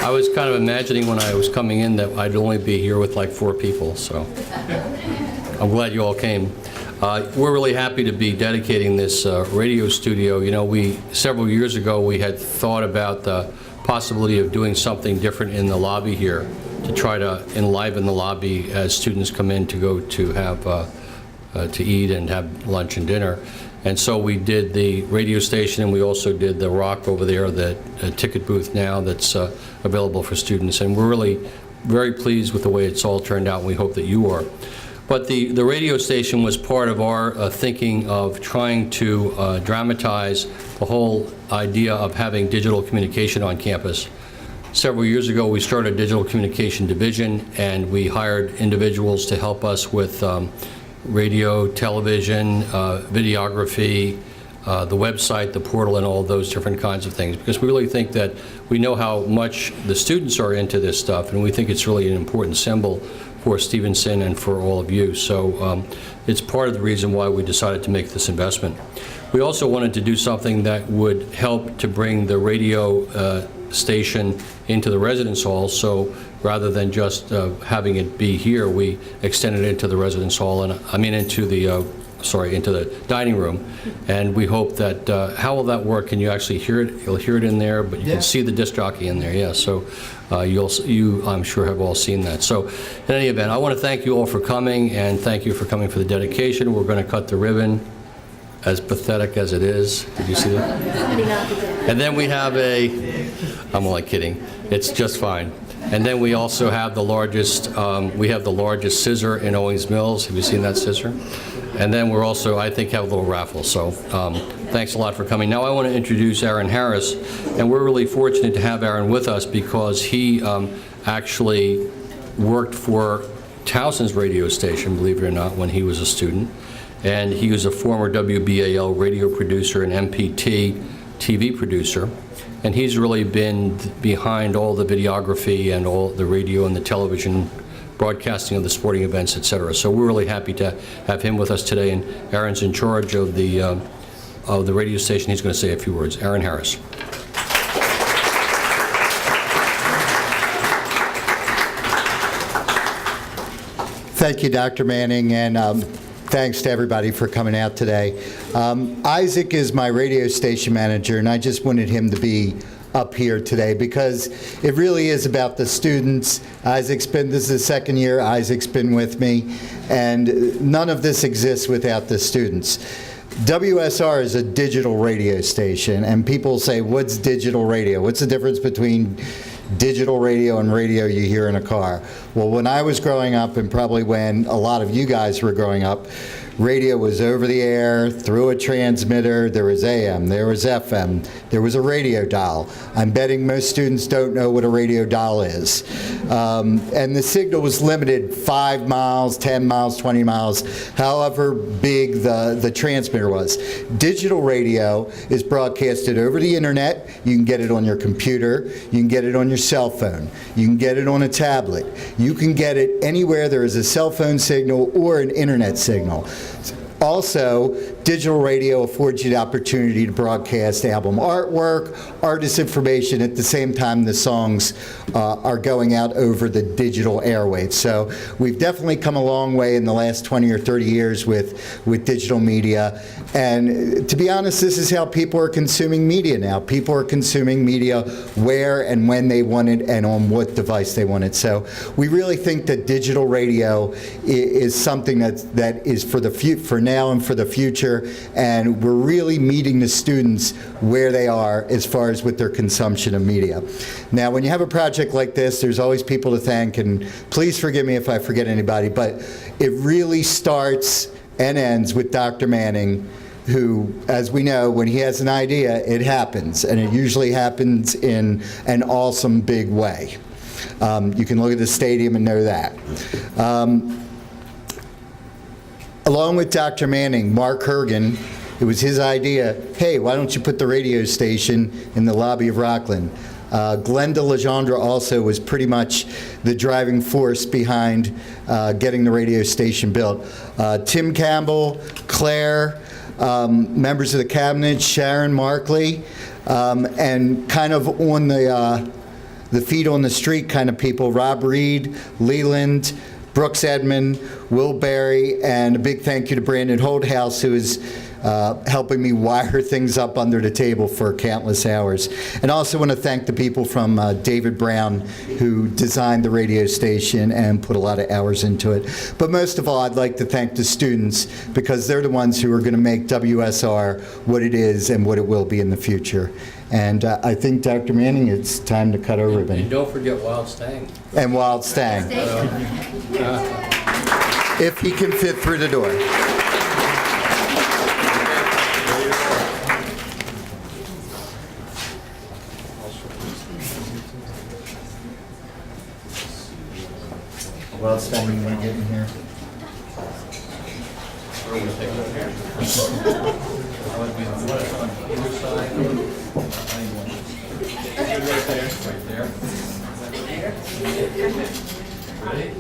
I was kind of imagining when I was coming in that I'd only be here with like 4 people, so I'm glad you all came. We're really happy to be dedicating this radio studio. You know, several years ago we had thought about the possibility of doing something different in the lobby here to try to enliven the lobby as students come in to go to have to eat and have lunch and dinner. And so we did the radio station, and we also did the rock over there, the ticket booth now that's available for students. And we're really very pleased with the way it's all turned out, and we hope that you are. But the radio station was part of our thinking of trying to dramatize the whole idea of having digital communication on campus. Several years ago, we started a digital communication division, and we hired individuals to help us with radio, television, videography, the website, the portal, and all those different kinds of things, because we really think that we know how much the students are into this stuff, and we think it's really an important symbol for Stevenson and for all of you. So it's part of the reason why we decided to make this investment. We also wanted to do something that would help to bring the radio station into the residence hall, so rather than just having it be here, we extended it into the residence hall, and into the dining room. And we hope that, how will that work? Can you actually hear it? You'll hear it in there, but you can see the disc jockey in there, yeah. So you, I'm sure, have all seen that. So in any event, I want to thank you all for coming, and thank you for coming for the dedication. We're going to cut the ribbon, as pathetic as it is. Did you see that? And then we have I'm only kidding, it's just fine. And then we also have the largest, scissor in Owings Mills. Have you seen that scissor? And then we're also, I think, have a little raffle. So thanks a lot for coming. Now I want to introduce Aaron Harris, and we're really fortunate to have Aaron with us because he actually worked for Towson's radio station, believe it or not, when he was a student. And he was a former WBAL radio producer and MPT TV producer. And he's really been behind all the videography and all the radio and the television broadcasting of the sporting events, et cetera. So we're really happy to have him with us today. And Aaron's in charge of the radio station. He's going to say a few words. Aaron Harris. Thank you, Dr. Manning, and thanks to everybody for coming out today. Isaac is my radio station manager, and I just wanted him to be up here today because it really is about the students. This is the second year Isaac's been with me, and none of this exists without the students. WSR is a digital radio station, and people say, what's digital radio? What's the difference between digital radio and radio you hear in a car? Well, when I was growing up, and probably when a lot of you guys were growing up, radio was over the air, through a transmitter, there was AM, there was FM, there was a radio dial. I'm betting most students don't know what a radio dial is. And the signal was limited 5 miles, 10 miles, 20 miles, however big the transmitter was. Digital radio is broadcasted over the internet. You can get it on your computer, you can get it on your cell phone, you can get it on a tablet, you can get it anywhere there is a cell phone signal or an internet signal. Also, digital radio affords you the opportunity to broadcast album artwork, artist information at the same time the songs are going out over the digital airwaves. So we've definitely come a long way in the last 20 or 30 years with digital media. And to be honest, this is how people are consuming media now. People are consuming media where and when they want it and on what device they want it. So we really think that digital radio is something that is for now and for the future, and we're really meeting the students where they are as far as with their consumption of media. Now, when you have a project like this, there's always people to thank, and please forgive me if I forget anybody, but it really starts and ends with Dr. Manning, who, as we know, when he has an idea, it happens, and it usually happens in an awesome big way. You can look at the stadium and know that. Along with Dr. Manning, Mark Hergen, it was his idea, hey, why don't you put the radio station in the lobby of Rockland? Glenda Legendre also was pretty much the driving force behind getting the radio station built. Tim Campbell, Claire, members of the cabinet, Sharon Markley, and kind of on the feet on the street kind of people, Rob Reed, Leland, Brooks Edmond, Will Berry, and a big thank you to Brandon Holdhouse, who is helping me wire things up under the table for countless hours. And I also want to thank the people from David Brown, who designed the radio station and put a lot of hours into it. But most of all, I'd like to thank the students, because they're the ones who are going to make WSR what it is and what it will be in the future. And I think, Dr. Manning, it's time to cut our ribbon. And don't forget Wild Stang. And Wild Stang. If he can fit through the door. Wild Stang, you want to get in here? Right there. Ready?